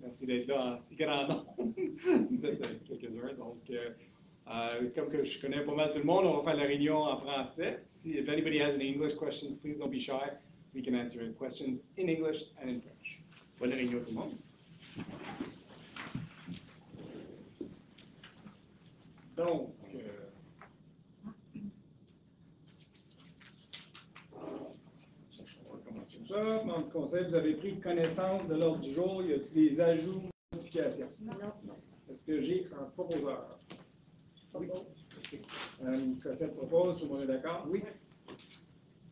Merci d'être là en si grand nombre. Vous êtes quelques-uns. Donc, comme que je connais pas mal tout le monde, on va faire la réunion en français. If anybody has any English questions, please don't be shy. We can answer questions in English and in French. Bonne réunion tout le monde. Donc, on va commencer ça. Membre du conseil, vous avez pris connaissance de l'ordre du jour. Y a-t-il des ajouts, modifications? Non. Est-ce que j'ai un proposeur? Oui. Cossette propose, tout le monde est d'accord? Oui.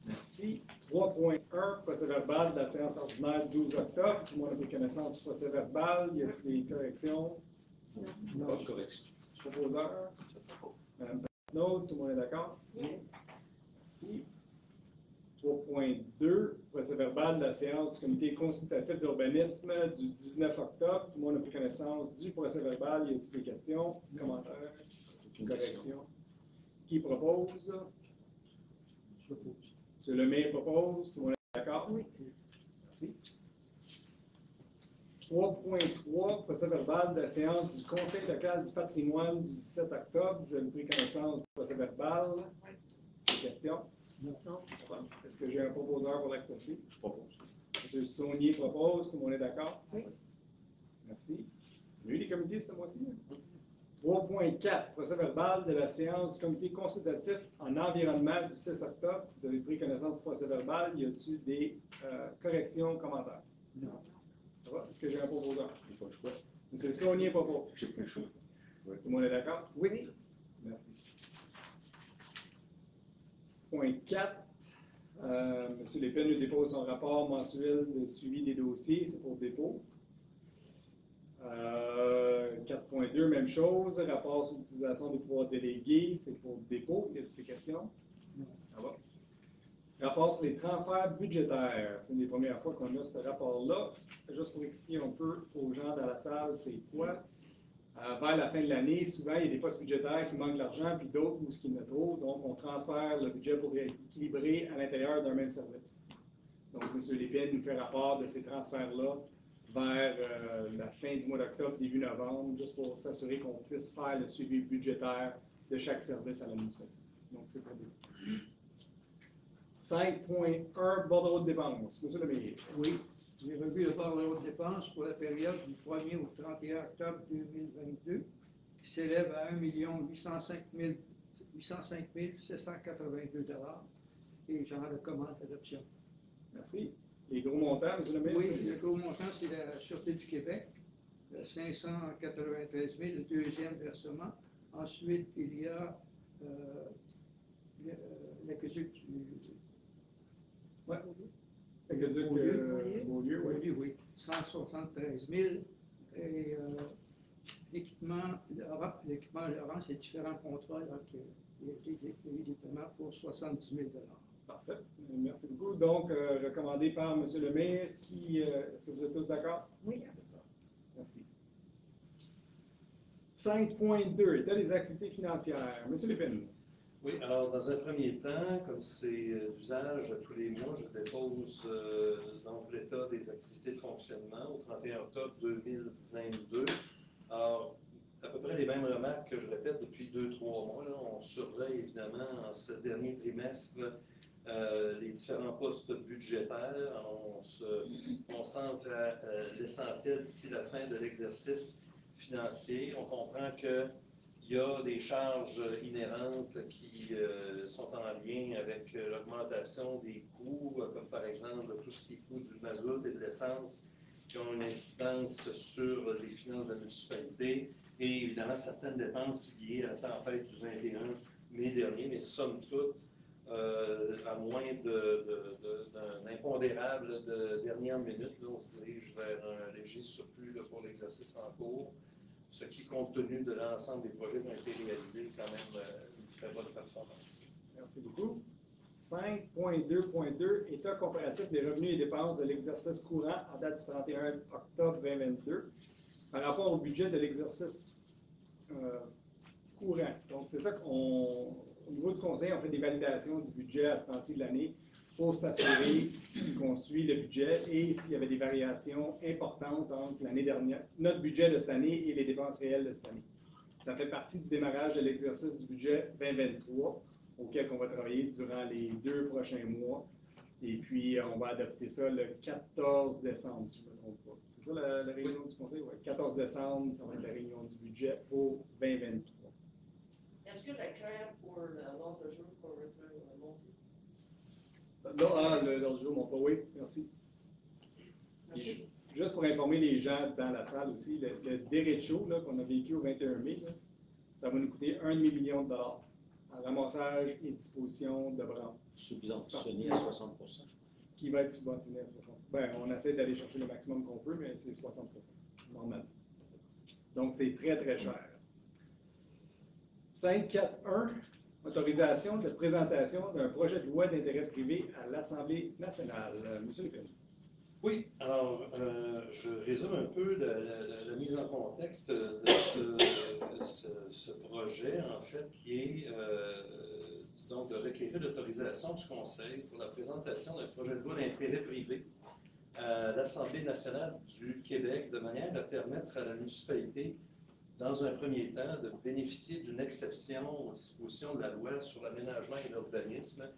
Merci. 3.1, procès-verbal de la séance ordinaire du 12 octobre. Tout le monde a pris connaissance du procès-verbal. Y a-t-il des corrections? Non. Pas de correction. Proposeur? Madame Patnaud, tout le monde est d'accord? Oui. Merci. 3.2, procès-verbal de la séance du comité consultatif d'urbanisme du 19 octobre. Tout le monde a pris connaissance du procès-verbal. Y a-t-il des questions, commentaires, corrections? Qui propose? Je propose. M. Lemay propose. Tout le monde est d'accord? Oui. Merci. 3.3, procès-verbal de la séance du Conseil local du patrimoine du 17 octobre. Vous avez pris connaissance du procès-verbal? Oui. Des questions? Non. Est-ce que j'ai un proposeur pour l'accepter? Je propose. M. Saunier propose. Tout le monde est d'accord? Oui. Merci. On a eu des comités ce mois-ci. 3.4, procès-verbal de la séance du comité consultatif en environnement du 6 octobre. Vous avez pris connaissance du procès-verbal. Y a-t-il des corrections, commentaires? Non. Ça va? Est-ce que j'ai un proposeur? J'ai pas le choix. M. Saunier propose. J'ai pas le choix. Tout le monde est d'accord? Oui. Merci. Point 4. M. Lépine nous dépose son rapport mensuel de suivi des dossiers. C'est pour dépôt. 4.2, même chose. Rapport sur l'utilisation des pouvoirs délégués. C'est pour dépôt. Y a-t-il des questions? Non. Ça va. Rapport sur les transferts budgétaires. C'est une des premières fois qu'on a ce rapport-là. Juste pour expliquer un peu aux gens dans la salle, c'est quoi? Vers la fin de l'année, souvent, il y a des postes budgétaires qui manquent d'argent, puis d'autres où ce qu'il y en a trop. Donc, on transfère le budget pour équilibrer à l'intérieur d'un même service. Donc, M. Lépine nous fait rapport de ces transferts-là vers la fin du mois d'octobre, début novembre, juste pour s'assurer qu'on puisse faire le suivi budgétaire de chaque service à l'administration. Donc, c'est pour vous. 5.1, bordereau de dépenses. Monsieur le maire. Oui, j'ai revu le bordereau de dépenses pour la période du 1er au 31 octobre 2022, qui s'élève à 1 805 782 $, et j'en recommande l'adoption. Merci. Les gros montants, monsieur le maire? Oui, le gros montant, c'est la Sûreté du Québec, 593 000, le deuxième versement. Ensuite, il y a l'aqueduc du... Ouais. Aqueduc Beaulieu, oui. Oui, 173 000. Et l'équipement Laurent, c'est différents contrats, donc il a été déclaré des paiements pour 70 000 $. Parfait. Merci beaucoup. Donc, recommandé par M. le maire. Est-ce que vous êtes tous d'accord? Oui. Merci. 5.2, état des activités financières. M. Lépine. Oui, alors dans un premier temps, comme c'est d'usage tous les mois, je dépose donc l'état des activités de fonctionnement au 31 octobre 2022. Alors, à peu près les mêmes remarques que je répète depuis 2-3 mois. Là. On surveille évidemment en ce dernier trimestre les différents postes budgétaires. On se concentre à l'essentiel d'ici la fin de l'exercice financier. On comprend qu'il y a des charges inhérentes qui sont en lien avec l'augmentation des coûts, comme par exemple tout ce qui est coût du mazout et de l'essence, qui ont une incidence sur les finances de la municipalité, et évidemment certaines dépenses liées à la tempête du 21 mai dernier, mais somme toute, à moins d'un impondérable de dernière minute, là, on se dirige vers un léger surplus là, pour l'exercice en cours, ce qui, compte tenu de l'ensemble des projets qui ont été réalisés, quand même une très bonne performance. Merci beaucoup. 5.2.2, état comparatif des revenus et dépenses de l'exercice courant en date du 31 octobre 2022 par rapport au budget de l'exercice courant. Donc, c'est ça qu'au niveau du conseil, on fait des validations du budget à ce temps-ci de l'année pour s'assurer qu'on suit le budget et s'il y avait des variations importantes entre l'année dernière, notre budget de cette année et les dépenses réelles de cette année. Ça fait partie du démarrage de l'exercice du budget 2023 auquel on va travailler durant les 2 prochains mois. Et puis, on va adopter ça le 14 décembre, si je ne me trompe pas. C'est ça la réunion du conseil? Oui, 14 décembre, ça va être la réunion du budget pour 2023. Est-ce que la claire pour l'ordre de jour pour monter? Non, l'ordre du jour, mon pas. Oui, merci. Merci. Juste pour informer les gens dans la salle aussi, le derecho qu'on a vécu au 21 mai, là, ça va nous coûter $1,5 million en ramassage et disposition de branches. Subventionné à 60%, je crois. Qui va être subventionné à 60%. Ben, on essaie d'aller chercher le maximum qu'on peut, mais c'est 60%, normalement. Donc, c'est très, très cher. 5.4.1, autorisation de présentation d'un projet de loi d'intérêt privé à l'Assemblée nationale. Monsieur Lépine. Oui, alors je résume un peu la mise en contexte de ce projet, en fait, qui est donc de requérir l'autorisation du Conseil pour la présentation d'un projet de loi d'intérêt privé à l'Assemblée nationale du Québec, de manière à permettre à la municipalité, dans un premier temps, de bénéficier d'une exception aux dispositions de la loi sur l'aménagement et l'urbanisme,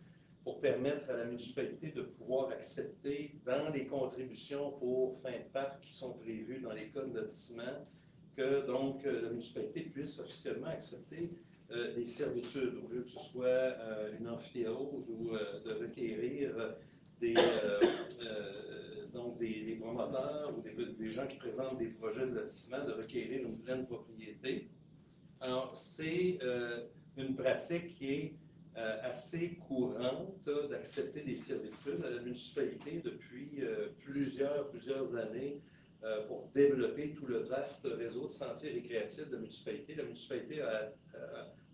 pour permettre à la municipalité de pouvoir accepter dans les contributions pour fin de parc qui sont prévues dans les codes de lotissement, que donc la municipalité puisse officiellement accepter des servitudes, au lieu que ce soit une amphithéose ou de requérir donc des promoteurs ou des gens qui présentent des projets de lotissement de requérir une pleine propriété. Alors, c'est une pratique qui est assez courante d'accepter des servitudes à la municipalité depuis plusieurs années pour développer tout le vaste réseau de sentiers récréatifs de la municipalité. La municipalité a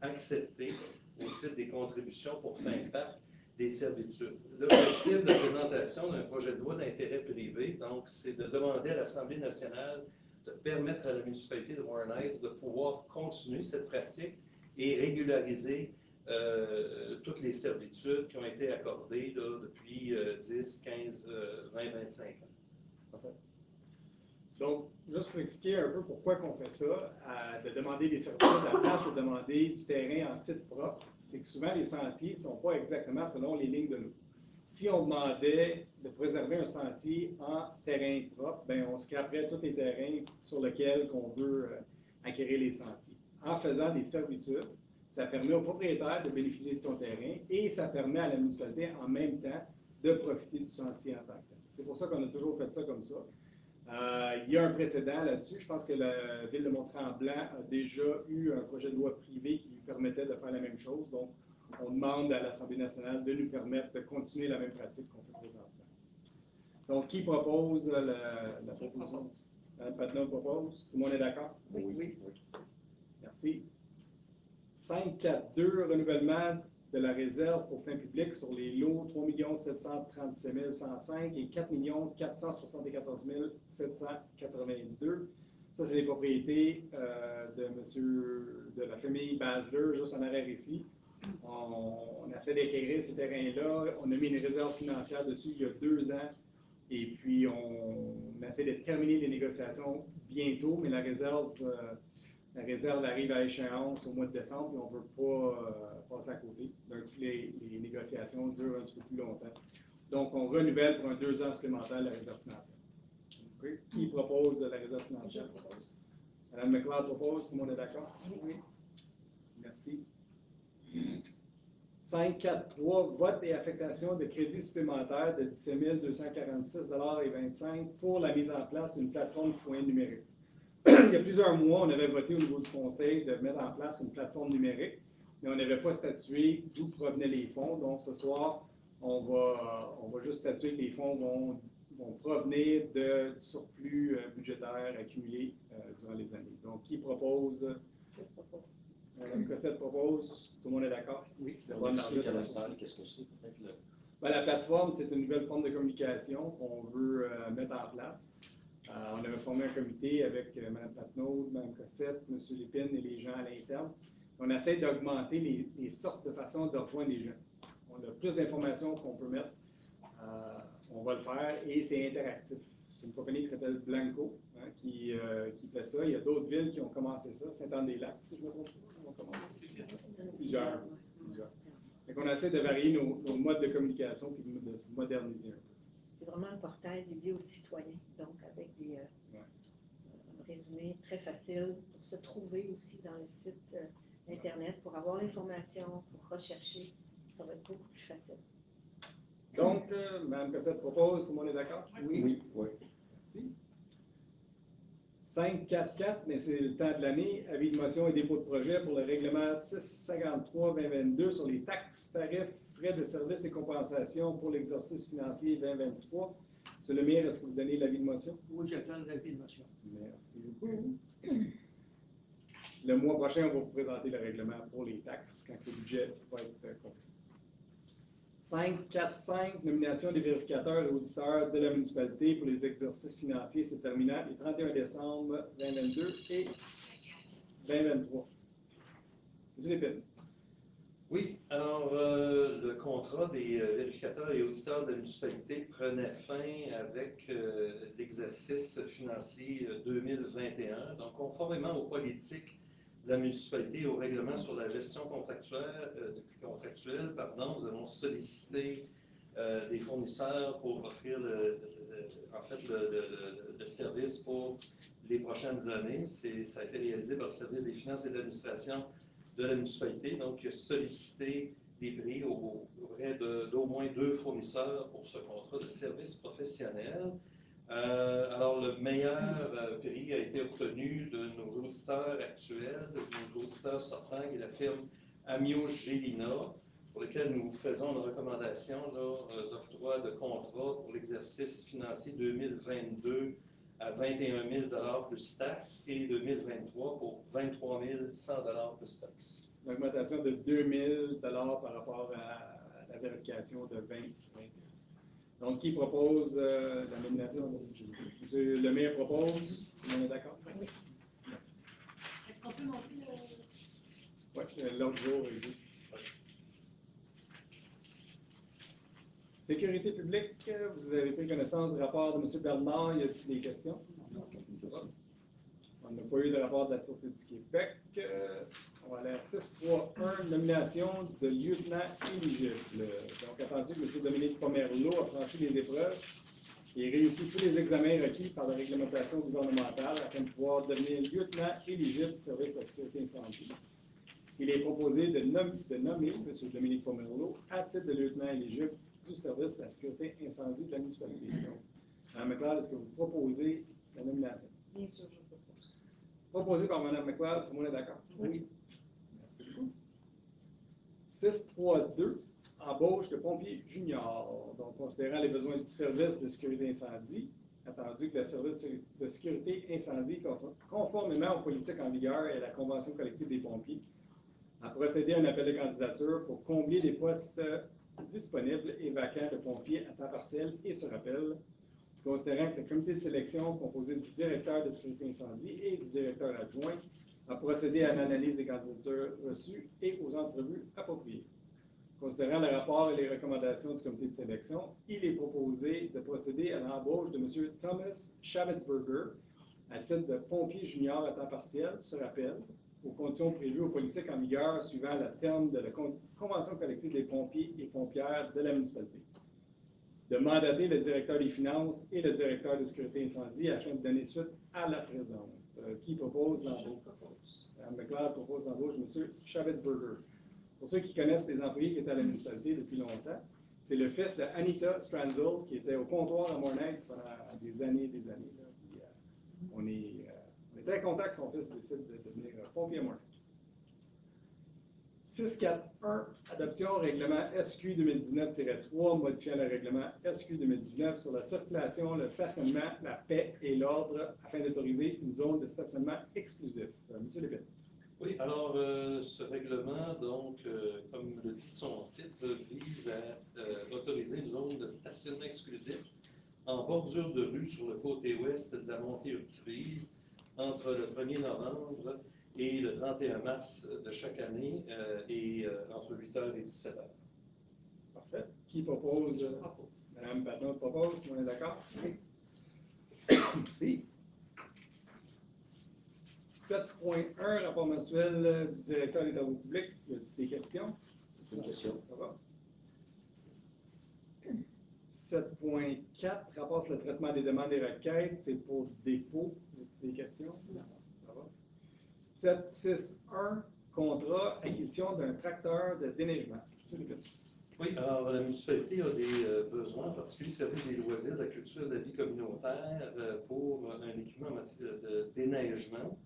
accepté, au titre des contributions pour fin de parc, des servitudes. L'objectif de présentation d'un projet de loi d'intérêt privé, donc, c'est de demander à l'Assemblée nationale de permettre à la municipalité de Warren-Heights de pouvoir continuer cette pratique et régulariser toutes les servitudes qui ont été accordées là, depuis 10, 15, 20, 25 ans. Parfait. Donc, juste pour expliquer un peu pourquoi on fait ça, de demander des servitudes à la place de demander du terrain en site propre, c'est que souvent les sentiers ne sont pas exactement selon les lignes de l'eau. Si on demandait de préserver un sentier en terrain propre, ben on scraperait tous les terrains sur lesquels on veut acquérir les sentiers. En faisant des servitudes, ça permet au propriétaire de bénéficier de son terrain et ça permet à la municipalité en même temps de profiter du sentier en tant que tel. C'est pour ça qu'on a toujours fait ça comme ça. Il y a un précédent là-dessus. Je pense que la ville de Mont-Tremblant a déjà eu un projet de loi privé qui lui permettait de faire la même chose. Donc, on demande à l'Assemblée nationale de nous permettre de continuer la même pratique qu'on fait présentement. Donc, qui propose la proposition? Mme Patnaud propose. Tout le monde est d'accord? Oui. Merci. 5.4.2, renouvellement de la réserve pour fin public sur les lots 3 737 105 et 4 474 782. Ça, c'est les propriétés de la famille Basler, juste en arrière ici. On essaie d'acquérir ces terrains-là. On a mis une réserve financière dessus il y a 2 ans. Et puis, on essaie de terminer les négociations bientôt, mais la réserve arrive à échéance au mois de décembre et on ne veut pas passer à côté. Donc, les négociations durent un petit peu plus longtemps. Donc, on renouvelle pour 2 ans supplémentaires la réserve financière. Okay. Qui propose la réserve financière? Je propose. Mme McLeod propose. Tout le monde est d'accord? Oui. Merci. 5.4.3, vote et affectation de crédits supplémentaires de 17 246,25 $ pour la mise en place d'une plateforme citoyenne numérique. Il y a plusieurs mois, on avait voté au niveau du Conseil de mettre en place une plateforme numérique, mais on n'avait pas statué d'où provenaient les fonds. Donc, ce soir, on va juste statuer que les fonds vont provenir du surplus budgétaire accumulé durant les années. Donc, qui propose? Je propose. Mme Cossette propose. Tout le monde est d'accord? Oui. On explique à la salle qu'est-ce que c'est, peut-être. La plateforme, c'est une nouvelle forme de communication qu'on veut mettre en place. On avait formé un comité avec Mme Patnaud, Mme Cossette, M. Lépine et les gens à l'interne. On essaie d'augmenter les sortes de façons de rejoindre les gens. On a plus d'informations qu'on peut mettre on va le faire et c'est interactif. C'est une compagnie qui s'appelle Blanco qui fait ça. Il y a d'autres villes qui ont commencé ça. Saint-Anne-des-Lacs, si je me trompe pas, ils ont commencé. Plusieurs. Donc, on essaie de varier nos modes de communication et de se moderniser un peu. C'est vraiment un portail dédié aux citoyens, donc avec un résumé très facile pour se trouver aussi dans le site Internet, pour avoir l'information, pour rechercher. Ça va être beaucoup plus facile. Donc, Mme Cossette propose, tout le monde est d'accord? Oui. Merci. 5.4.4, mais c'est le temps de l'année. Avis de motion et dépôt de projet pour le règlement 653-2022 sur les taxes, tarifs, frais de services et compensations pour l'exercice financier 2023. M. Lemire, est-ce que vous donnez l'avis de motion? Oui, j'attends l'avis de motion. Merci beaucoup. Le mois prochain, on va vous présenter le règlement pour les taxes quand le budget va être complet. 5.4.5, nomination des vérificateurs et auditeurs de la municipalité pour les exercices financiers se terminant les 31 décembre 2022 et 2023. M. Lépine. Oui, alors le contrat des vérificateurs et auditeurs de la municipalité prenait fin avec l'exercice financier 2021. Donc, conformément aux politiques de la municipalité et au règlement sur la gestion contractuelle, nous avons sollicité des fournisseurs pour offrir le service pour les prochaines années. Ça a été réalisé par le service des finances et de l'administration de la municipalité, donc solliciter des prix auprès d'au moins 2 fournisseurs pour ce contrat de service professionnel. Alors, le meilleur prix a été obtenu de nos auditeurs actuels, de nos auditeurs sortants, qui est la firme Amio Gélina, pour lequel nous faisons une recommandation d'octroi de contrat pour l'exercice financier 2022 à 21 000 $ plus taxes et 2023 pour 23 100 $ plus taxes. C'est une augmentation de 2 000 $ par rapport à la vérification de 2020. Donc, qui propose la nomination de M. Lemire propose. On est d'accord? Oui. Est-ce qu'on peut monter le... Oui, l'autre jour. Sécurité publique, vous avez pris connaissance du rapport de M. Bernard. Y a-t-il des questions? Non. On n'a pas eu de rapport de la Sûreté du Québec. On va aller à 6.3.1, nomination de lieutenant éligible. Donc, attendu que M. Dominique Pomerleau a franchi les épreuves et réussi tous les examens requis par la réglementation gouvernementale afin de pouvoir devenir lieutenant éligible du service de la sécurité incendie. Il est proposé de nommer M. Dominique Pomerleau à titre de lieutenant éligible du service de la sécurité incendie de la municipalité. Donc, Mme McLeod, est-ce que vous proposez la nomination? Bien sûr, je propose. Proposé par Mme McLeod, tout le monde est d'accord? Oui. Merci beaucoup. 6.3.2, embauche de pompiers juniors. Donc, considérant les besoins du service de sécurité incendie, attendu que le service de sécurité incendie, conformément aux politiques en vigueur et à la Convention collective des pompiers, a procédé à un appel de candidature pour combler les postes disponibles et vacants de pompiers à temps partiel et sur appel, considérant que le comité de sélection composé du directeur de sécurité incendie et du directeur adjoint a procédé à l'analyse des candidatures reçues et aux entrevues appropriées. Considérant le rapport et les recommandations du comité de sélection, il est proposé de procéder à l'embauche de M. Thomas Schavitzberger à titre de pompier junior à temps partiel sur appel, aux conditions prévues aux politiques en vigueur suivant le terme de la Convention collective des pompiers et pompières de la municipalité. De mandater le directeur des finances et le directeur de sécurité incendie afin de donner suite à la présente. Qui propose l'embauche? Mme McLeod propose l'embauche de M. Schavitzberger. Pour ceux qui connaissent les employés qui étaient à la municipalité depuis longtemps, c'est le fils de Anita Stranzel qui était au comptoir à Mornex pendant des années et des années. Là. Puis, on est très content que son fils décide de devenir pompier à Mornex. 6.4.1, adoption règlement SQ 2019-3, modifiant le règlement SQ 2019 sur la circulation, le stationnement, la paix et l'ordre afin d'autoriser une zone de stationnement exclusif. Monsieur Lépine. Oui, alors ce règlement, donc, comme le dit son titre, vise à autoriser une zone de stationnement exclusif en bordure de rue sur le côté ouest de la montée Urtubise entre le 1er novembre et le 31 mars de chaque année et entre 8h et 17h. Parfait. Qui propose? Je propose. Madame Patnaud propose, on est d'accord? Oui. Merci. 7.1, rapport mensuel du directeur des travaux publics. Y a-t-il des questions? Une question. Ça va? 7.4, rapport sur le traitement des demandes et requêtes. C'est pour dépôt. Y a-t-il des questions? Non. Ça va? 7.6.1, contrat acquisition d'un tracteur de déneigement. Oui, alors la municipalité a des besoins, en particulier service des loisirs, de la culture, de la vie communautaire pour un équipement en matière de déneigement,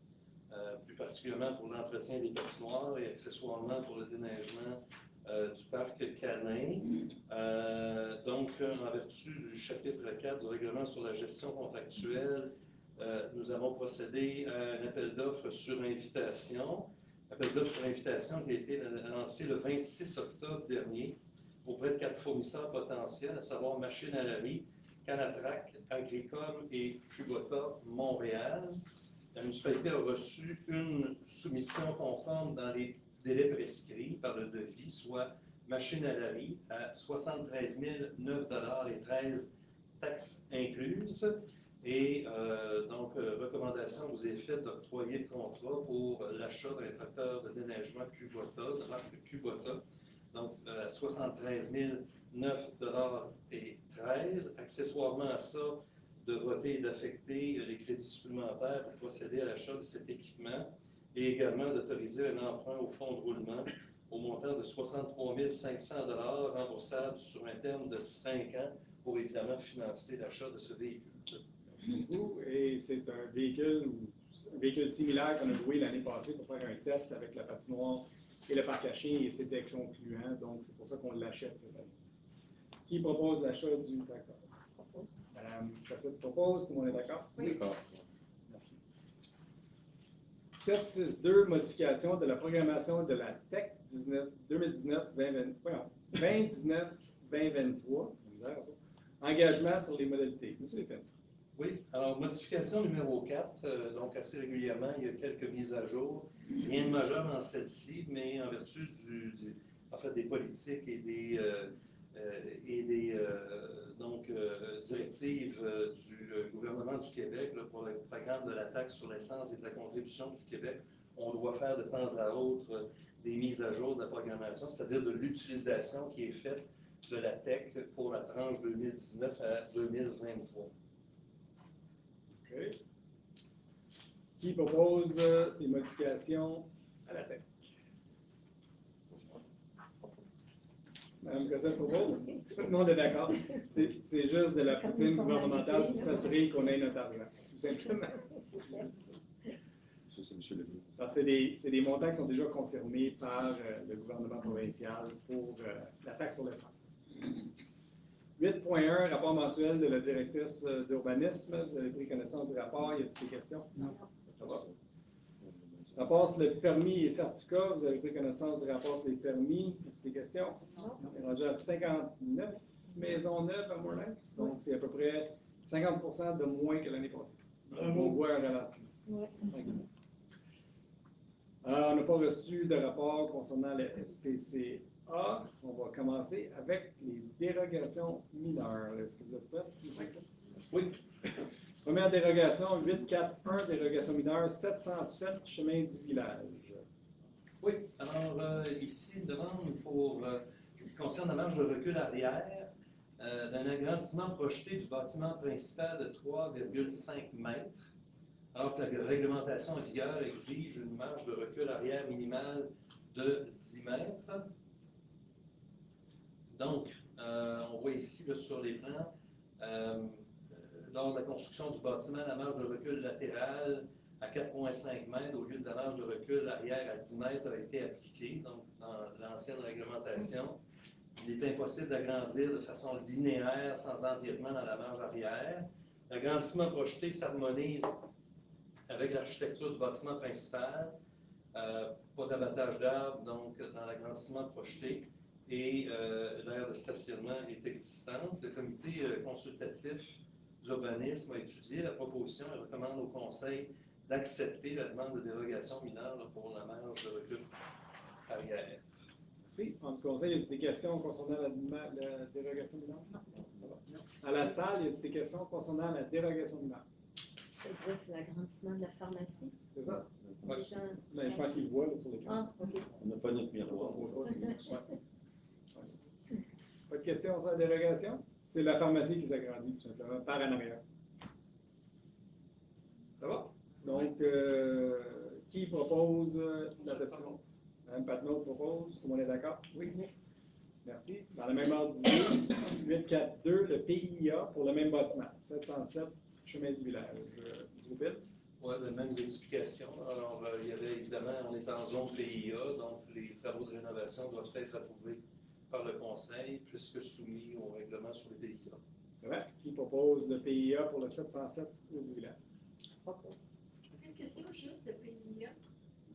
plus particulièrement pour l'entretien des patinoires et accessoirement pour le déneigement du parc canin. Donc, en vertu du chapitre 4 du règlement sur la gestion contractuelle, nous avons procédé à un appel d'offres sur invitation. Appel d'offres sur invitation qui a été lancé le 26 octobre dernier auprès de 4 fournisseurs potentiels, à savoir Machine à laver, Canatrac, Agricom et Kubota Montréal. La municipalité a reçu une soumission conforme dans les délais prescrits par le devis, soit Machine à laver à 73 009 $ et 13 taxes incluses. Et donc, recommandation vous est faite d'octroyer le contrat pour l'achat d'un tracteur de déneigement Kubota, de marque Kubota, donc 73 009 $ et 13. Accessoirement à ça, de voter et d'affecter les crédits supplémentaires pour procéder à l'achat de cet équipement et également d'autoriser un emprunt au fonds de roulement au montant de 63 500 $ remboursable sur un terme de 5 ans pour évidemment financer l'achat de ce véhicule. Merci beaucoup. Et c'est un véhicule similaire qu'on a loué l'année passée pour faire un test avec la patinoire et le parc à chiens et c'était concluant. Donc, c'est pour ça qu'on l'achète cette année. Qui propose l'achat du tracteur? Madame Chassette propose, tout le monde est d'accord? Oui. D'accord. Merci. 762, modification de la programmation de la TEC 2019-2023. Engagement sur les modalités. Monsieur Lépine. Oui, alors modification numéro 4, donc assez régulièrement, il y a quelques mises à jour. Rien de majeur dans celle-ci, mais en vertu en fait, des politiques et des directives du gouvernement du Québec là, pour le programme de la taxe sur l'essence et de la contribution du Québec, on doit faire de temps à autre des mises à jour de la programmation, c'est-à-dire de l'utilisation qui est faite de la TEC pour la tranche 2019 à 2023. OK. Qui propose des modifications à la TEC? Madame Cossette propose? Tout le monde est d'accord. C'est juste de la poutine gouvernementale pour s'assurer qu'on ait notre argent, tout simplement. Ça, c'est M. Legault. C'est des montants qui sont déjà confirmés par le gouvernement provincial pour la taxe sur l'essence. 8.1, rapport mensuel de la directrice d'urbanisme. Vous avez pris connaissance du rapport. Y a-t-il des questions? Non. Ça va. Rapport sur le permis et certificat. Vous avez pris connaissance du rapport sur les permis. Y a-t-il des questions? Non. On est rendu à 59 maisons neuves à Moorlands. Donc, c'est à peu près 50% de moins que l'année passée. On voit un ralentissement. Ouais. On n'a pas reçu de rapport concernant le SPCA. On va commencer avec les dérogations mineures. Est-ce que vous êtes prêts? Oui. Première dérogation, 841, dérogation mineure, 707, chemin du village. Oui, alors ici, une demande qui concerne la marge de recul arrière d'un agrandissement projeté du bâtiment principal de 3,5 mètres, alors que la réglementation en vigueur exige une marge de recul arrière minimale de 10 mètres. Donc, on voit ici là, sur les plans, lors de la construction du bâtiment, la marge de recul latérale à 4,5 mètres au lieu de la marge de recul arrière à 10 mètres a été appliquée, donc dans l'ancienne réglementation. Il est impossible d'agrandir de façon linéaire sans empiètement dans la marge arrière. L'agrandissement projeté s'harmonise avec l'architecture du bâtiment principal, pas d'abattage d'arbres, donc dans l'agrandissement projeté, et l'aire de stationnement est existante. Le comité consultatif d'urbanisme a étudié la proposition et recommande au Conseil d'accepter la demande de dérogation mineure pour la marge de recul arrière. Merci. En du conseil, y a des questions concernant la dérogation minable? Non. À la salle, y a des questions concernant la dérogation minable? Ça veut dire que c'est l'agrandissement de la pharmacie. C'est ça? Les gens- Mais je pense qu'ils le voient là, sur l'écran. Ah, OK. On n'a pas notre miroir. Pas de questions sur la dérogation? C'est la pharmacie qui s'agrandit, tout simplement, par en arrière. Ça va? Donc, qui propose l'adoption? Mme Patnaud propose. Tout le monde est d'accord? Oui. Merci. Dans le même ordre d'idée, 842, le PIA pour le même bâtiment, 707, chemin du village. S'il vous plaît. Oui, les mêmes explications. Alors, il y avait évidemment, on est en zone PIA, donc les travaux de rénovation doivent être approuvés par le conseil, puisque soumis au règlement sur les PIA. C'est vrai? Qui propose le PIA pour le 707 rue du village? Qu'est-ce que c'est au juste, le PIA?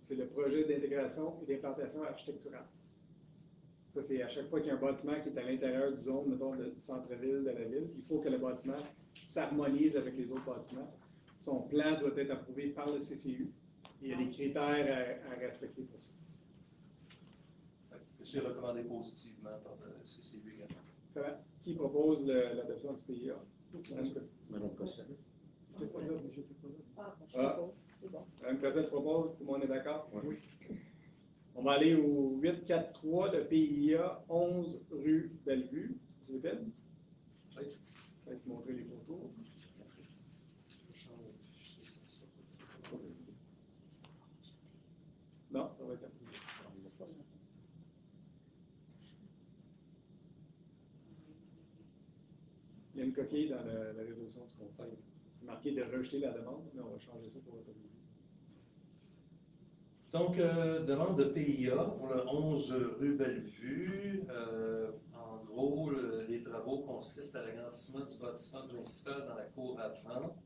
C'est le projet d'intégration et d'implantation architecturale. Ça, c'est à chaque fois qu'il y a un bâtiment qui est à l'intérieur du zone, mettons, du centre-ville de la ville, il faut que le bâtiment s'harmonise avec les autres bâtiments. Son plan doit être approuvé par le CCU. Il y a des critères à respecter pour ça. C'est recommandé positivement par le CCU également. Ça va? Qui propose l'adoption du PIA? Madame Cossel. Je n'étais pas là, mais j'étais pas là. Ah, je propose. C'est bon. Mme Cossette propose, tout le monde est d'accord? Oui. On va aller au 843, le PIA, 11 rue Bellevue. S'il vous plaît. Oui. Je vais te montrer les photos. Non, ça va être approuvé. Il y a une coquille dans la résolution du conseil. C'est marqué de rejeter la demande, mais on va changer ça pour autoriser. Donc, demande de PIA pour le 11 rue Bellevue. En gros, les travaux consistent à l'agrandissement du bâtiment principal dans la cour avant.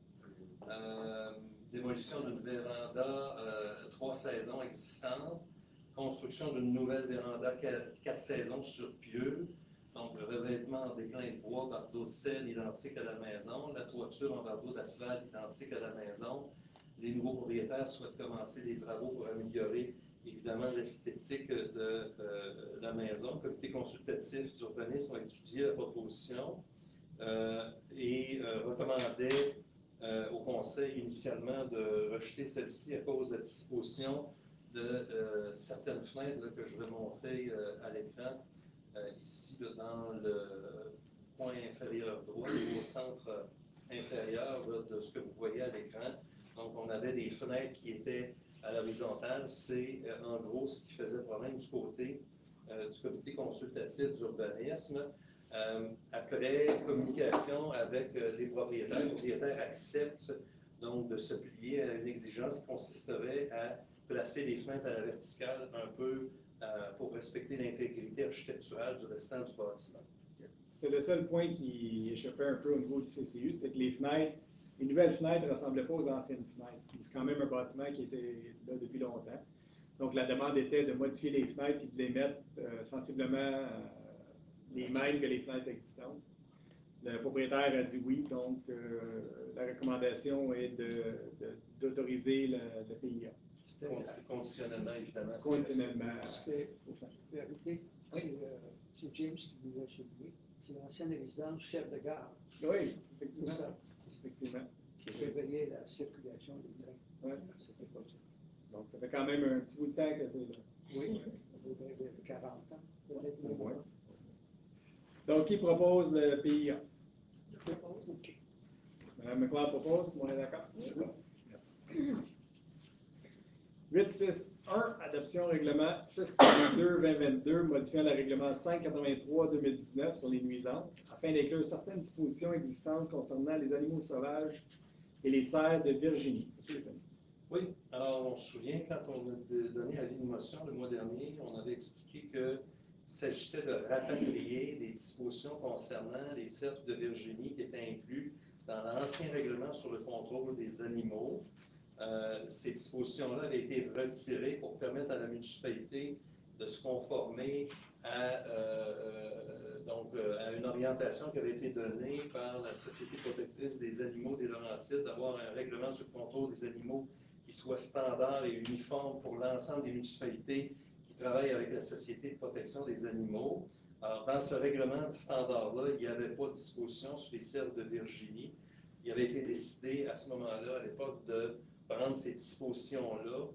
Démolition d'une véranda 3 saisons existante. Construction d'une nouvelle véranda 4 saisons sur pieux. Donc, le revêtement en déclin de bois, bardeau de sel identique à la maison. La toiture en bardeau d'asphalte identique à la maison. Les nouveaux propriétaires souhaitent commencer des travaux pour améliorer évidemment l'esthétique de la maison. Le comité consultatif d'urbanisme a étudié la proposition et recommandait au conseil initialement de rejeter celle-ci à cause de la disposition de certaines fenêtres là, que je vais montrer à l'écran ici là, dans le coin inférieur droit, au centre inférieur là, de ce que vous voyez à l'écran. Donc, on avait des fenêtres qui étaient à l'horizontale. C'est en gros ce qui faisait problème du côté du comité consultatif d'urbanisme. Après communication avec les propriétaires acceptent donc de se plier à une exigence qui consisterait à placer les fenêtres à la verticale un peu pour respecter l'intégrité architecturale du restant du bâtiment. C'est le seul point qui échappait un peu au niveau du CCU, c'est que les nouvelles fenêtres ne ressemblaient pas aux anciennes fenêtres. C'est quand même un bâtiment qui était là depuis longtemps. Donc, la demande était de modifier les fenêtres et de les mettre sensiblement les mêmes que les fenêtres existantes. Le propriétaire a dit oui, donc la recommandation est d'autoriser le PIA. Conditionnellement, évidemment. Conditionnellement. C'était vérité. C'est James qui voulait soulever. C'est l'ancienne résidence chef de gare. Oui, C'est effectivement. ça. Effectivement. Qui surveillait la circulation des trains. Ouais. C'était pas ça. Donc, ça fait quand même un petit bout de temps que c'est là. Oui, ça fait 40 ans. Peut-être même Ouais. moins. Donc, qui propose le PIA? Je propose. OK. Mme McLeod propose, tout le monde est d'accord? Merci. 861, adoption règlement 652-2022, modifiant le règlement 583-2019 sur les nuisances, afin d'inclure certaines dispositions existantes concernant les animaux sauvages et les cerfs de Virginie. Oui, alors on se souvient, quand on a donné avis de motion le mois dernier, on avait expliqué qu'il s'agissait de rapatrier des dispositions concernant les cerfs de Virginie qui étaient inclus dans l'ancien règlement sur le contrôle des animaux. Ces dispositions-là avaient été retirées pour permettre à la municipalité de se conformer à une orientation qui avait été donnée par la Société protectrice des animaux des Laurentides, d'avoir un règlement sur le contrôle des animaux qui soit standard et uniforme pour l'ensemble des municipalités qui travaille avec la Société de protection des animaux. Alors, dans ce règlement standard-là, il n'y avait pas de disposition sur les cerfs de Virginie. Il avait été décidé à ce moment-là, à l'époque, de prendre ces dispositions-là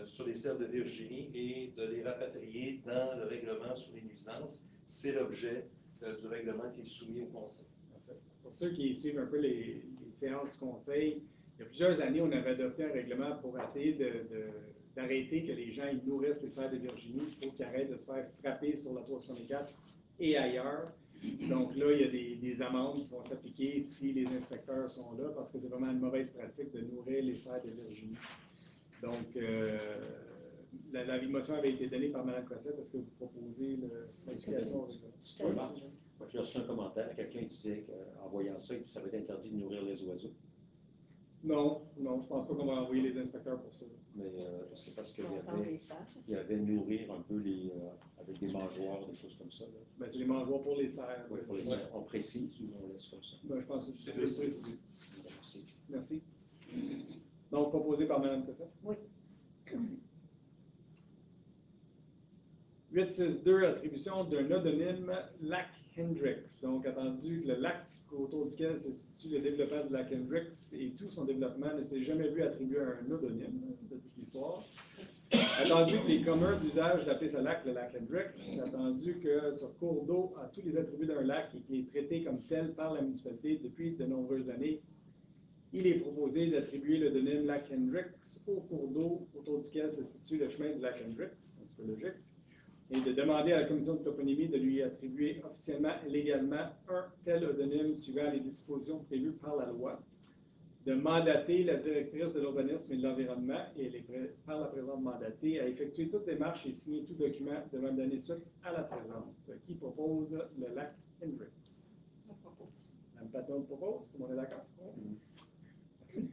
sur les cerfs de Virginie et de les rapatrier dans le règlement sur les nuisances. C'est l'objet du règlement qui est soumis au Conseil. Pour ceux qui suivent un peu les séances du Conseil, il y a plusieurs années, on avait adopté un règlement pour essayer d'arrêter que les gens ils nourrissent les cerfs de Virginie pour qu'ils arrêtent de se faire frapper sur la 364 et ailleurs. Donc là, il y a des amendes qui vont s'appliquer si les inspecteurs sont là parce que c'est vraiment une mauvaise pratique de nourrir les cerfs de Virginie. Donc, la motion avait été donnée par Mme Cossette. Est-ce que vous proposez l'application? J'ai reçu un commentaire. Quelqu'un disait qu'en voyant ça, ça va être interdit de nourrir les oiseaux. Non, je ne pense pas qu'on va envoyer les inspecteurs pour ça. Mais c'est parce qu'il y avait nourrir un peu avec des mangeoires, des choses comme ça. Ben, c'est les mangeoires pour les cerfs. Oui, pour les cerfs. On précise ou on laisse comme ça? Ben, je pense que c'est précisé. Merci. Merci. Donc, proposé par Mme Cossette? Oui. Merci. 862, attribution d'un odonyme lac Hendrix. Donc, attendu que le lac autour duquel se situe le développement du lac Hendrix et tout son développement ne s'est jamais vu attribuer un odonyme de toute l'histoire. Attendu que les communs d'usage d'appeler ce lac le lac Hendrix, attendu que ce cours d'eau a tous les attributs d'un lac et qu'il est traité comme tel par la municipalité depuis de nombreuses années, il est proposé d'attribuer l'odonyme lac Hendrix au cours d'eau autour duquel se situe le chemin du lac Hendrix, un petit peu logique, et de demander à la commission de toponymie de lui attribuer officiellement et légalement un tel odonyme suivant les dispositions prévues par la loi, de mandater la directrice de l'urbanisme et de l'environnement et par la présente mandatée à effectuer toute démarche et signer tout document devant donner suite à la présente. Qui propose le lac Hendrix? Je propose. Mme Patton propose, tout le monde est d'accord? Merci.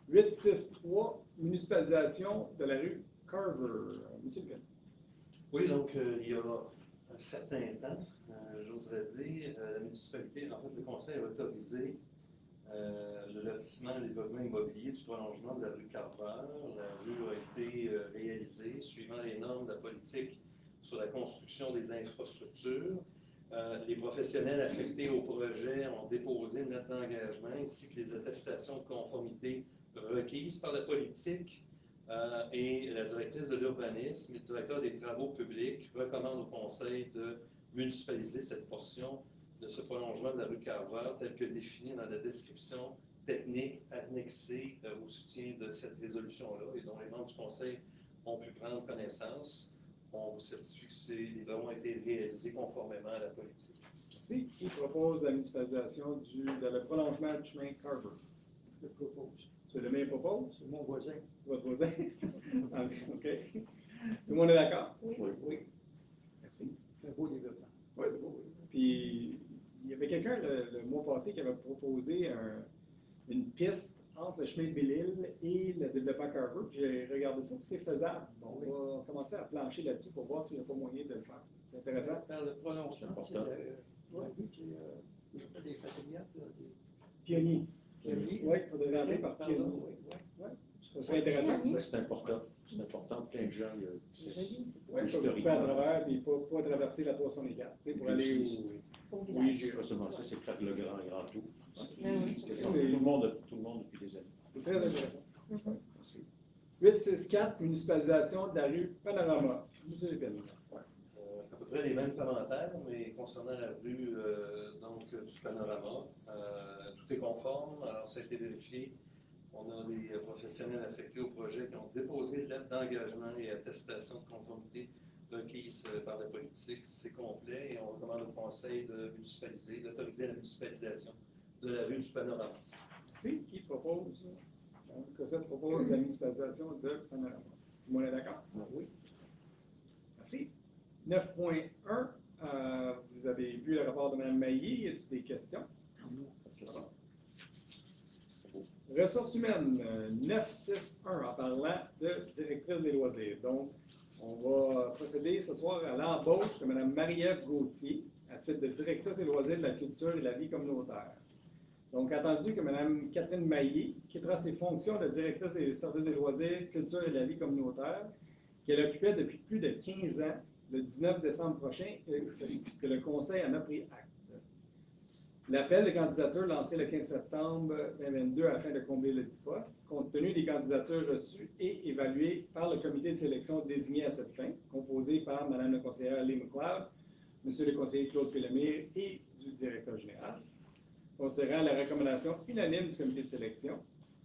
863, municipalisation de la rue Carver. Monsieur Legault. Oui, donc il y a un certain temps, j'oserais dire, la municipalité, en fait, le conseil a autorisé le lotissement et le développement immobilier du prolongement de la rue Carver. La rue a été réalisée suivant les normes de la politique sur la construction des infrastructures. Les professionnels affectés au projet ont déposé une lettre d'engagement ainsi que les attestations de conformité requises par la politique. Et la directrice de l'urbanisme et le directeur des travaux publics recommandent au conseil de municipaliser cette portion de ce prolongement de la rue Carver tel que défini dans la description technique annexée au soutien de cette résolution-là et dont les membres du conseil ont pu prendre connaissance. On vous certifie que les travaux ont été réalisés conformément à la politique. Merci. Qui propose la municipalisation le prolongement du chemin Carver? Je propose. C'est le même propose? C'est mon voisin. Votre voisin? OK. Tout le monde est d'accord? Oui. Oui. Merci. Un beau développement. Oui, c'est beau. Puis, il y avait quelqu'un le mois passé qui avait proposé une piste entre le chemin de Belle-Île et le développement Carver. J'ai regardé ça, puis c'est faisable. On va commencer à plancher là-dessus pour voir s'il n'y a pas moyen de le faire. C'est intéressant. Faire le prolongement, c'est Ouais. des patriotes, Pionnier. Pionnier. Oui, il faudrait rentrer par Pionnier. Oui. Ça serait intéressant. C'est important. C'est important. Plein de gens. Oui, il faut couper à travers, puis pas traverser la 364 pour aller Au Oui, village. C'est pas seulement ça, c'est faire le grand tour. Oui. C'est ça, tout le monde depuis des années. C'est très intéressant. Merci. 864, municipalisation de la rue Panorama. Monsieur Lépine. À peu près les mêmes commentaires, mais concernant la rue du Panorama, tout est conforme. Alors, ça a été vérifié. On a des professionnels affectés au projet qui ont déposé lettre d'engagement et attestation de conformité requises par la politique. C'est complet et on recommande au conseil d'autoriser la municipalisation de la rue du Panorama. Merci. Qui propose? Cossette propose la municipalisation de Panorama. Tout le monde est d'accord? Oui. Merci. 9.1, vous avez vu le rapport de Mme Mailly. Y a-t-il des questions? Ressources humaines, 961, en parlant de directrice des loisirs. Donc, on va procéder ce soir à l'embauche de Mme Marie-Ève Gauthier à titre de directrice des loisirs de la culture et de la vie communautaire. Donc, attendu que Mme Catherine Mailly quittera ses fonctions de directrice des services des loisirs, culture et de la vie communautaire qu'elle occupait depuis plus de 15 ans, le 19 décembre prochain, que le Conseil en a pris acte. L'appel de candidature lancé le 15 septembre 2022 afin de combler le dit poste, compte tenu des candidatures reçues et évaluées par le comité de sélection désigné à cette fin, composé par Mme la conseillère Lee McLeod, M. le conseiller Claude Pélemire et du directeur général, considérant la recommandation unanime du comité de sélection,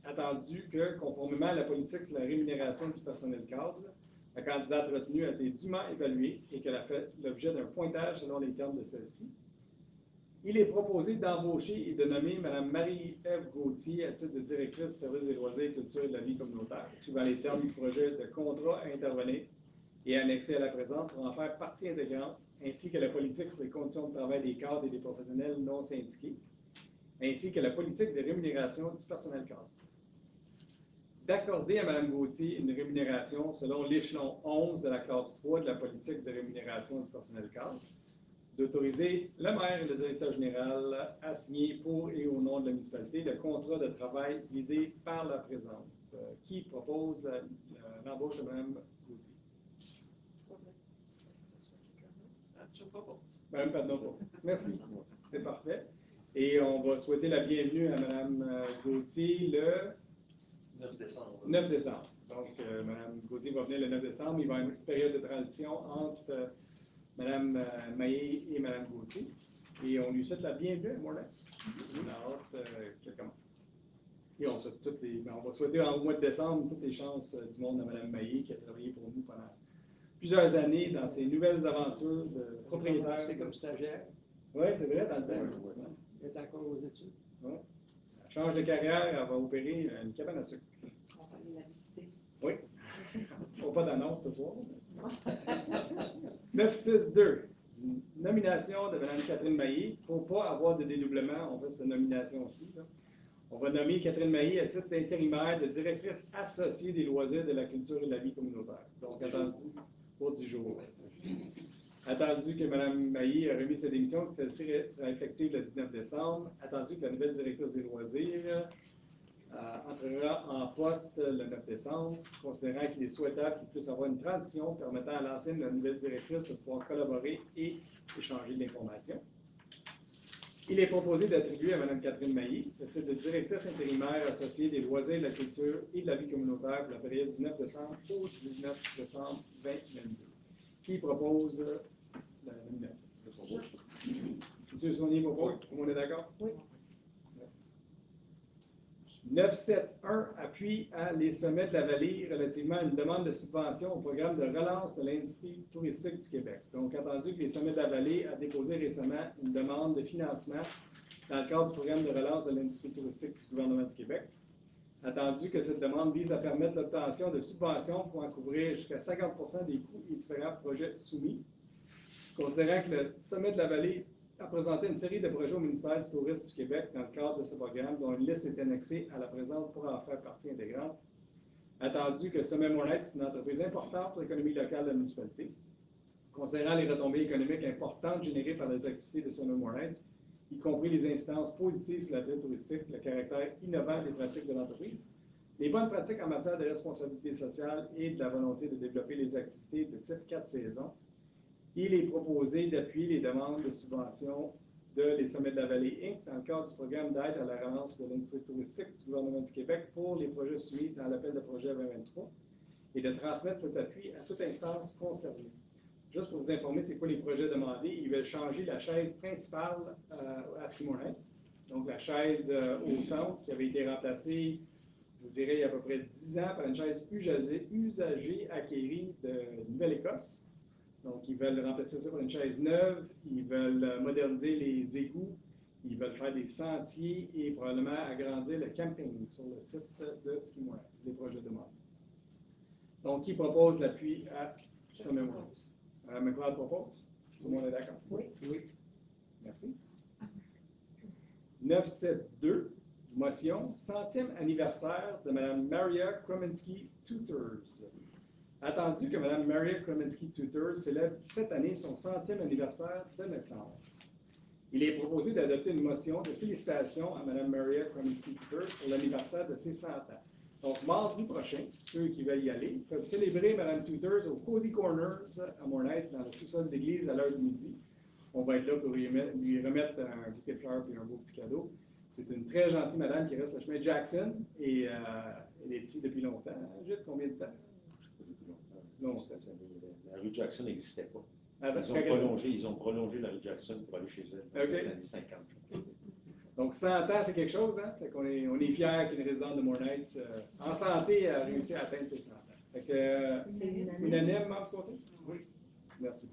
attendu que, conformément à la politique sur la rémunération du personnel cadre, la candidate retenue a été dûment évaluée et qu'elle a fait l'objet d'un pointage selon les termes de celle-ci. Il est proposé d'embaucher et de nommer Mme Marie-Ève Gauthier à titre de directrice du service des loisirs, culture et de la vie communautaire, suivant les termes du projet de contrat à intervenir et annexé à la présente pour en faire partie intégrante, ainsi que la politique sur les conditions de travail des cadres et des professionnels non syndiqués, ainsi que la politique de rémunération du personnel cadre. D'accorder à Mme Gauthier une rémunération selon l'échelon 11 de la classe 3 de la politique de rémunération du personnel cadre, d'autoriser le maire et le directeur général à signer pour et au nom de la municipalité le contrat de travail visé par la présente. Qui propose l'embauche de Mme Gauthier? Je propose. Mme Padon. Merci. C'est parfait. Et on va souhaiter la bienvenue à Mme Gauthier le 9 décembre. 9 décembre. Donc, Mme Gauthier va venir le 9 décembre. Il va y avoir une petite période de transition entre Mme Maillé et Mme Gauthier. Et on lui souhaite la bienvenue à Morlaix. On a hâte qu'elle commence. Et on va souhaiter au mois de décembre toutes les chances du monde à Mme Maillé qui a travaillé pour nous pendant plusieurs années dans ses nouvelles aventures de propriétaire. C'est comme stagiaire. Oui, c'est vrai, dans le temps. Elle est encore aux études. Ouais. Elle change de carrière, elle va opérer une cabane à sucre. On va aller la visiter. Oui. Pas d'annonce ce soir. 962. Nomination de Mme Catherine Maillé. Pour ne pas avoir de dédoublement, on fait cette nomination aussi. Là. On va nommer Catherine Maillé à titre d'intérimaire de directrice associée des loisirs, de la culture et de la vie communautaire. Donc, attendu pour du jour. Attendu que Mme Maillé a remis sa démission, que celle-ci sera effective le 19 décembre. Attendu que la nouvelle directrice des loisirs entrera en poste le 9 décembre, considérant qu'il est souhaitable qu'il puisse avoir une transition permettant à l'ancienne et la nouvelle directrice de pouvoir collaborer et échanger de l'information. Il est proposé d'attribuer à Mme Catherine Maillé le titre de directrice intérimaire associée des loisirs, de la culture et de la vie communautaire pour la période du 9 décembre au 19 décembre 2022. Qui propose la nomination? Je propose. M. Saunier propose. Tout le monde est d'accord? Oui. Merci. 971, appui à les sommets de la vallée relativement à une demande de subvention au programme de relance de l'industrie touristique du Québec. Donc, attendu que les sommets de la vallée a déposé récemment une demande de financement dans le cadre du programme de relance de l'industrie touristique du gouvernement du Québec. Attendu que cette demande vise à permettre l'obtention de subventions pour en couvrir jusqu'à 50% des coûts et différents projets soumis. Considérant que le sommet de la vallée a présenté une série de projets au ministère du Tourisme du Québec dans le cadre de ce programme, dont une liste est annexée à la présente pour en faire partie intégrante. Attendu que Sommet Morlaix est une entreprise importante pour l'économie locale de la municipalité. Considérant les retombées économiques importantes générées par les activités de Sommet Morlaix, y compris les incidences positives sur la vie touristique, le caractère innovant des pratiques de l'entreprise, les bonnes pratiques en matière de responsabilité sociale et de la volonté de développer les activités de type 4 saisons, il est proposé d'appuyer les demandes de subvention de les Sommets de la Vallée Inc. dans le cadre du programme d'aide à la relance de l'industrie touristique du gouvernement du Québec pour les projets soumis dans l'appel de projet 2023 et de transmettre cet appui à toute instance concernée. Juste pour vous informer, c'est quoi les projets demandés. Ils veulent changer la chaise principale à Ski Morlaix, donc la chaise au centre qui avait été remplacée, je vous dirais, il y a à peu près 10 ans par une chaise usagée acquérie de Nouvelle-Écosse. Donc, ils veulent remplacer ça par une chaise neuve, ils veulent moderniser les égouts, ils veulent faire des sentiers et probablement agrandir le camping sur le site de Ski Morlaix. C'est des projets demandés. Donc, qui propose l'appui à Sommet Morlaix? Mme McLeod propose. Tout le monde est d'accord? Oui. Oui. Merci. 972, motion, 100e anniversaire de Mme Maria Krominski-Tutors. Attendu que Mme Maria Krominski-Tutors célèbre cette année son 100e anniversaire de naissance. Il est proposé d'adopter une motion de félicitations à Mme Maria Krominski-Tutors pour l'anniversaire de ses 100 ans. Donc, mardi prochain, ceux qui veulent y aller peuvent célébrer Mme Tutors au Cozy Corners à Mornay, dans le sous-sol de l'église à l'heure du midi. On va être là pour lui remettre un bouquet de fleurs et un beau petit cadeau. C'est une très gentille madame qui reste à chemin Jackson et elle est ici depuis longtemps. Juste combien de temps? Non, la rue Jackson n'existait pas. Ah, Ils ont prolongé la rue Jackson pour aller chez eux dans les années 50. Donc 100 ans, c'est quelque chose, hein? Fait qu'on est, on est fiers qu'une résidente de Mornay en santé a réussi à atteindre ses 100 ans. Fait que, unanime, Mme Scotty? Oui. Merci.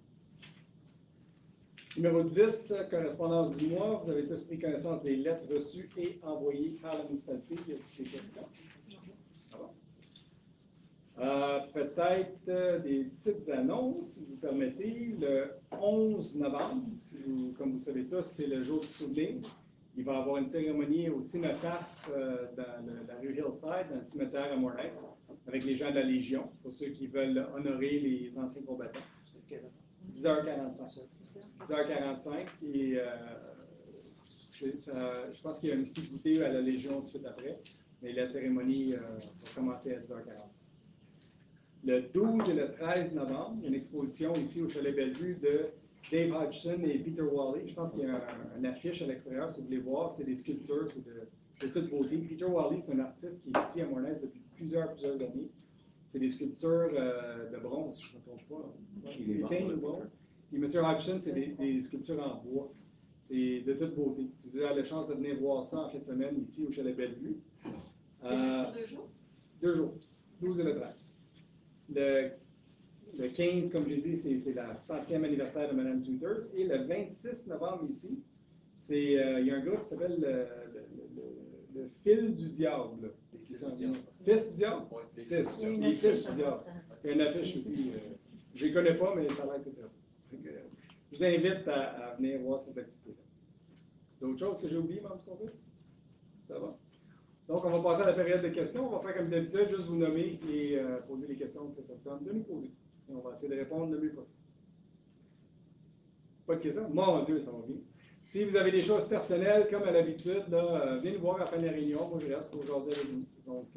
Numéro 10, correspondance du mois. Vous avez tous pris connaissance des lettres reçues et envoyées par la municipalité. Il y a des questions? Peut-être des petites annonces, si vous permettez. Le 11 novembre, comme vous le savez tous, c'est le jour du souvenir. Il va y avoir une cérémonie au cénotaphe dans la rue Hillside, dans le cimetière à Mornay, avec les gens de la Légion, pour ceux qui veulent honorer les anciens combattants. 10h45. 10h45 et je pense qu'il y a un petit goûter à la Légion tout de suite après, mais la cérémonie va commencer à 10h45. Le 12 et le 13 novembre, il y a une exposition ici au Chalet Bellevue de Dave Hodgson et Peter Wally. Je pense qu'il y a une affiche à l'extérieur, si vous voulez voir, c'est des sculptures, c'est de toute beauté. Peter Wally, c'est un artiste qui est ici à Mornay depuis plusieurs années. C'est des sculptures de bronze, si je ne me trompe pas. Il est peint de bronze. Et M. Hodgson, c'est des sculptures en bois. C'est de toute beauté. Si vous avez la chance de venir voir ça en fin de semaine ici au Chalet Bellevue. C'est juste pour 2 jours? 2 jours, 12 et le 13. Le 15, comme j'ai dit, c'est la 100e anniversaire de Mme Tutors. Et le 26 novembre ici, il y a un groupe qui s'appelle le Fil du Diable. Fils du Diable? Les Fils du Diable. Il y a une affiche aussi. Je ne les connais pas, mais ça a l'air que je vous invite à venir voir ces activités-là. D'autres choses que j'ai oubliées, Mme Scotty? Ça va? Donc, on va passer à la période de questions. On va faire comme d'habitude, juste vous nommer et poser les questions que ça vous tente de nous poser. Et on va essayer de répondre le mieux possible. Pas de questions? Mon Dieu, ça va bien. Si vous avez des choses personnelles, comme à l'habitude, venez nous voir à la fin de la réunion. Moi, je reste pour aujourd'hui avec vous. Donc,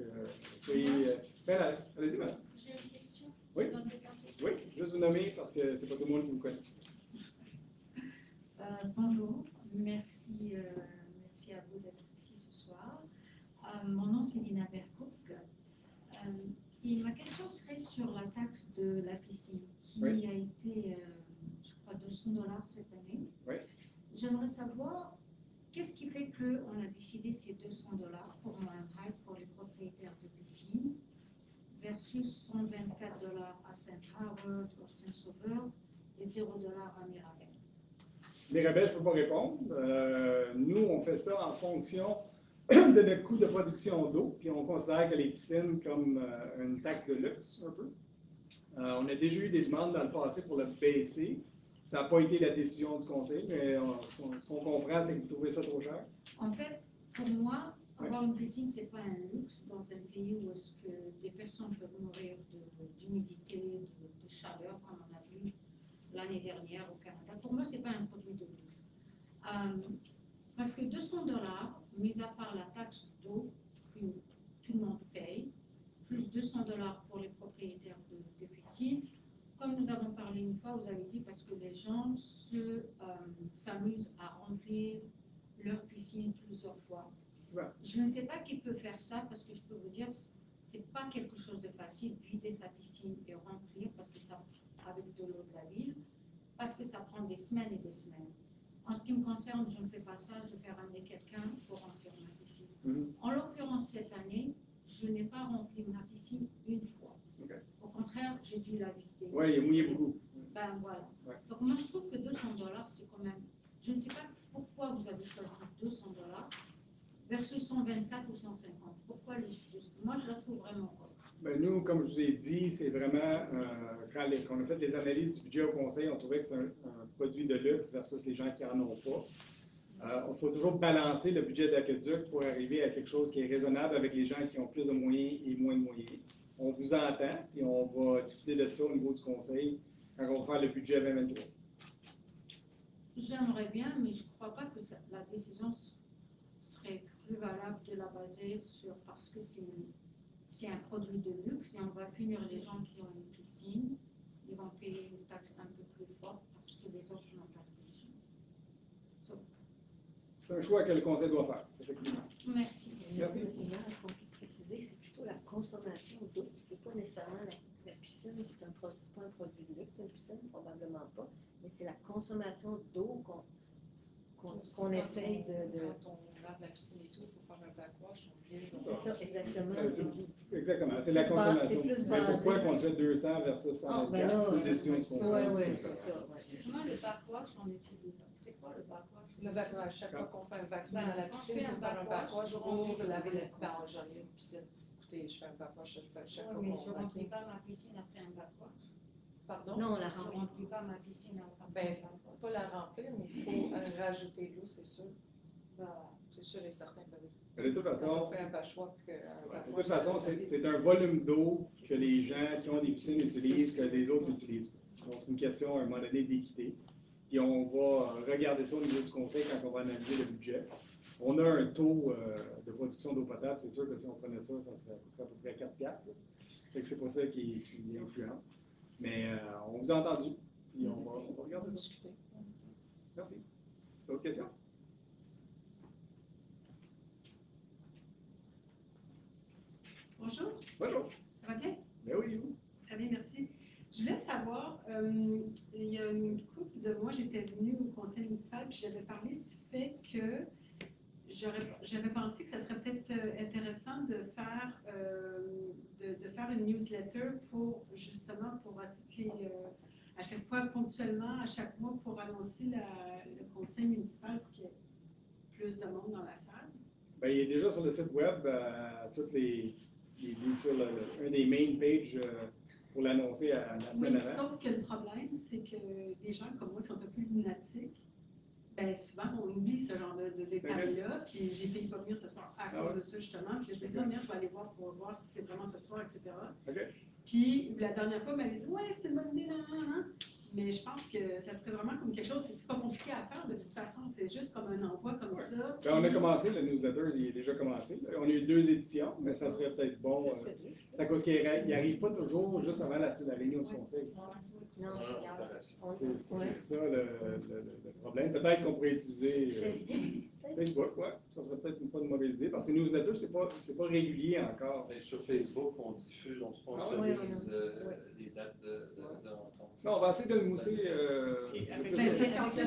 soyez bien à l'aise. Allez-y, madame. J'ai une question. Oui? Oui, juste vous nommer parce que c'est pas tout le monde qui vous connaît. Bonjour, merci à vous d'être ici ce soir. Mon nom c'est Nina Bercook. Et ma question serait sur la taxe de la piscine qui a été, je crois, $200 cette année. Oui. J'aimerais savoir qu'est-ce qui fait qu'on a décidé ces $200 pour Montréal pour les propriétaires de piscine versus $124 à Saint-Howard ou Saint-Sauveur et $0 à Mirabel. Mirabel, je ne peux pas répondre. Nous, on fait ça en fonction de notre coût de production d'eau, puis on considère que les piscines comme une taxe de luxe, un peu. On a déjà eu des demandes dans le passé pour le baisser. Ça n'a pas été la décision du conseil, mais ce qu'on comprend, c'est que vous trouvez ça trop cher. En fait, pour moi, avoir une piscine, ce n'est pas un luxe dans un pays où est-ce que des personnes peuvent mourir d'humidité, de chaleur, comme on a vu l'année dernière au Canada. Pour moi, ce n'est pas un produit de luxe. Parce que $200, mis à part la taxe d'eau que tout le monde paye, plus $200 pour les propriétaires de piscines, comme nous avons parlé une fois, vous avez dit parce que les gens s'amusent à remplir leur piscine plusieurs fois. Ouais. Je ne sais pas qui peut faire ça parce que je peux vous dire, c'est pas quelque chose de facile, vider sa piscine et remplir parce que ça, avec de l'eau de la ville, parce que ça prend des semaines et des semaines. En ce qui me concerne, je ne fais pas ça, je fais ramener quelqu'un pour remplir ma piscine. En l'occurrence, cette année, je n'ai pas rempli ma piscine une fois. Okay. Au contraire, j'ai dû la vider. Oui, il a mouillé beaucoup. Ben voilà. Ouais. Donc moi, je trouve que $200, c'est quand même... Je ne sais pas pourquoi vous avez choisi $200 versus 124 ou 150. Pourquoi les... Moi, je la trouve vraiment cool. Ben, nous, comme je vous ai dit, c'est vraiment, quand on a fait les analyses du budget au conseil, on trouvait que c'est un produit de luxe versus les gens qui n'en ont pas. Il faut toujours balancer le budget d'aqueduc pour arriver à quelque chose qui est raisonnable avec les gens qui ont plus de moyens et moins de moyens. On vous entend et on va discuter de ça au niveau du conseil quand on va faire le budget 2023. J'aimerais bien, mais je ne crois pas que la décision serait plus valable de la baser sur parce que un produit de luxe et on va punir les gens qui ont une piscine. Ils vont payer une taxe un peu plus forte parce que les autres n'ont pas de piscine. C'est un choix que le conseil doit faire, effectivement. Merci. Merci. Les gens sont plus précisés, c'est plutôt la consommation d'eau. C'est pas nécessairement la piscine qui est pas un produit de luxe, une piscine, probablement pas, mais c'est la consommation d'eau qu'on essaye de. Quand on lave la piscine et tout, il faut faire un backwash. C'est ça, exactement. Exactement, c'est la consommation. C'est plus Mais basé pourquoi qu'on parce- fait 200 versus 124? ben là, C'est une décision de conseil. Oui, c'est ça. Ouais. Moi, le backwash, on utilise. C'est quoi le backwash? Le backwash, chaque fois qu'on fait un vacuum Ben, dans la quand piscine, je il fais faut un faire un backwash, backwash pour laver les ben, j'en ai une piscine. Écoutez, je fais un backwash chaque fois Oui, mais qu'on je ne remplis vacuum. pas ma piscine après un backwash. Pardon? Non, on la Je ne remplit. remplis pas ma piscine après Ben, un backwash. pas la remplir, mais il faut rajouter de l'eau, c'est sûr. Bah, C'est sûr et certain que oui. Mais de toute Quand façon, on fait un backwash, de toute façon, c'est un volume d'eau que les gens qui ont des piscines utilisent que les autres n'utilisent pas. Donc, c'est une question, à un moment donné, d'équité. Puis on va regarder ça au niveau du conseil quand on va analyser le budget. On a un taux de production d'eau potable. C'est sûr que si on prenait ça, ça serait à peu près 4 piastres. Fait que c'est pas ça qui influence. Mais on vous a entendu. Puis on va regarder ça. discuter. Merci. D'autres questions? Bonjour, Bonjour. ça va bien? Ben oui, vous. Très bien, merci. Je voulais savoir, il y a une couple de mois, j'étais venue au conseil municipal puis j'avais parlé du fait que j'avais pensé que ça serait peut-être intéressant de faire une newsletter pour justement pour à chaque fois ponctuellement, à chaque mois pour annoncer le conseil municipal pour qu'il y ait plus de monde dans la salle. Ben, il est déjà sur le site web, toutes sur un des main pages pour l'annoncer à la Oui, semaine avant. sauf que le problème, c'est que des gens comme moi qui sont un peu plus lunatiques, ben souvent on oublie ce genre de détails-là, puis j'ai failli pas venir ce soir à cause de ça justement, puis je me suis dit, je vais aller voir pour voir si c'est vraiment ce soir, etc. OK. Puis la dernière fois, elle m'avait dit, ouais, c'était une bonne idée, non. Mais je pense que ça serait vraiment comme quelque chose, c'est pas compliqué à faire de toute façon, c'est juste comme un envoi comme ça. Ben, on a commencé, le newsletter, il est déjà commencé. On a eu 2 éditions, mais ça serait peut-être bon. C'est à cause qu'il n'arrive pas toujours juste avant la réunion du conseil. Non, C'est ça le problème. Peut-être qu'on pourrait utiliser Facebook, ouais. Ça serait peut-être pas une mauvaise idée, parce que les newsletters, c'est pas régulier encore. Et sur Facebook, on diffuse, on sponsorise les dates de rencontre. Non, on va essayer de le mousser. Je pense que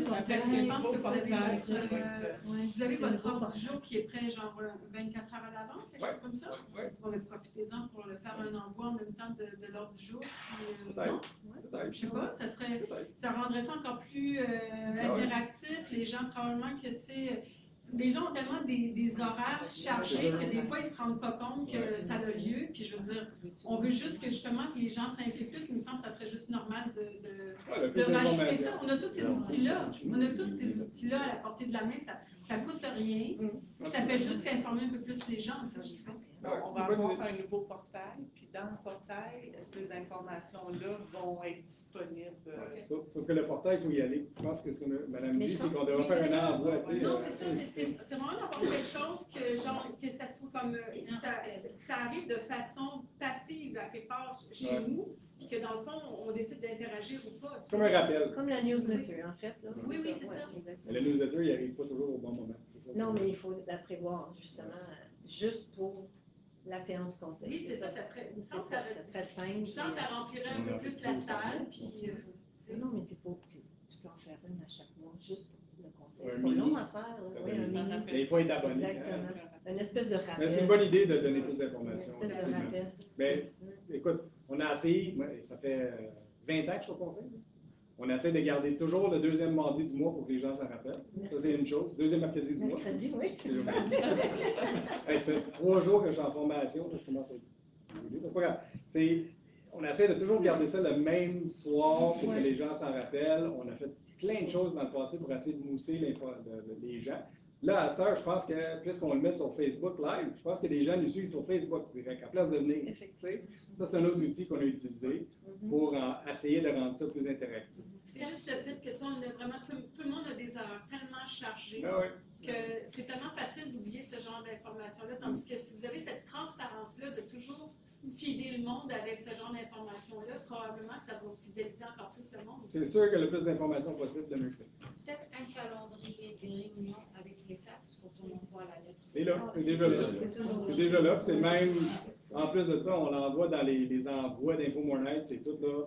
vous avez votre ordre du jour qui est prêt genre 24 heures à l'avance, quelque chose comme ça? Ouais. Bon, mais profitez-en pour le faire un envoi en même temps de l'ordre du jour. Puis, Peut-être. je sais pas, ça rendrait ça encore plus interactif. Les gens, probablement que, tu sais, les gens ont tellement des horaires chargés que des fois, ils se rendent pas compte que ça a lieu. Puis, je veux dire, on veut juste que justement que les gens s'impliquent plus. Il me semble que ça serait juste normal de rajouter ça. On a tous ces outils-là. On a tous ces outils-là à la portée de la main. Ça coûte rien. Ça fait juste informer un peu plus les gens. Ça, je pense. On va avoir un nouveau portail, puis dans le portail, ces informations-là vont être disponibles. Sauf que le portail, il faut y aller. Je pense que ce que Mme dit, c'est qu'on devrait faire un envoi. Non, c'est ça. C'est vraiment d'avoir quelque chose que ça soit comme. Ça arrive de façon passive à quelque part chez nous, puis que dans le fond, on décide d'interagir ou pas. C'est comme un rappel. Comme la newsletter, en fait. Là. Oui, c'est ça. Mais le newsletter, il n'arrive pas toujours au bon moment. Ça, non, mais il faut la prévoir, justement, juste pour la séance du conseil. Oui, c'est ça. Ça serait simple. Je pense que ça remplirait un peu plus la salle. Puis, non, mais tu peux en faire une à chaque mois, juste pour le conseil. Un C'est pas long à faire. Oui, un mini. Mais il faut être abonné. Exactement. Une espèce de rappel. Mais c'est une bonne idée de donner plus d'informations. Une espèce de rappel. Mais écoute, on a essayé, ça fait 20 ans que je suis au conseil. On essaie de garder toujours le deuxième mardi du mois pour que les gens s'en rappellent. Ça, c'est une chose. Deuxième mercredi du mois. Mercredi, oui. Ça fait 3 jours que je suis en formation. Je commence à c'est pas grave. On essaie de toujours garder ça le même soir pour que les gens s'en rappellent. On a fait plein de choses dans le passé pour essayer de mousser les gens. Là, à cette heure, je pense que, puisqu'on le met sur Facebook Live, je pense que les gens nous suivent sur Facebook direct, à place de venir. Ça, c'est un autre outil qu'on a utilisé pour essayer de rendre ça plus interactif. C'est juste le fait que, on a vraiment, tout le monde a des horaires tellement chargés que c'est tellement facile d'oublier ce genre d'informations-là. Tandis que si vous avez cette transparence-là de toujours fider le monde avec ce genre d'informations-là, probablement que ça va fidéliser encore plus le monde. C'est sûr que le plus d'informations possible, le mieux que c'est. Peut-être un calendrier des réunions avec les taxes pour qu'on envoie la lettre. C'est là, c'est déjà là. C'est déjà là, puis c'est même, en plus de ça, on l'envoie dans les envois d'Info More Night, c'est tout là.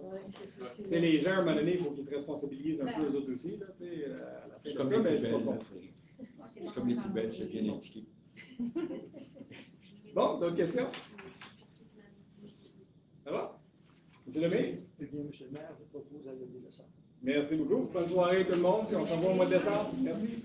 Tu sais, les gens, à un moment donné, il faut qu'ils se responsabilisent un peu eux autres aussi, là, tu sais, à la fin C'est de comme ça, les mais poubelles. c'est pas bon. C'est comme les poubelles, c'est bien indiqué. Bon, d'autres questions? Ça va? Monsieur Lemay? Eh bien, M. le maire, je propose à lever le sang. Merci beaucoup. Bonne soirée tout le monde, puis on se revoit au mois de décembre. Merci.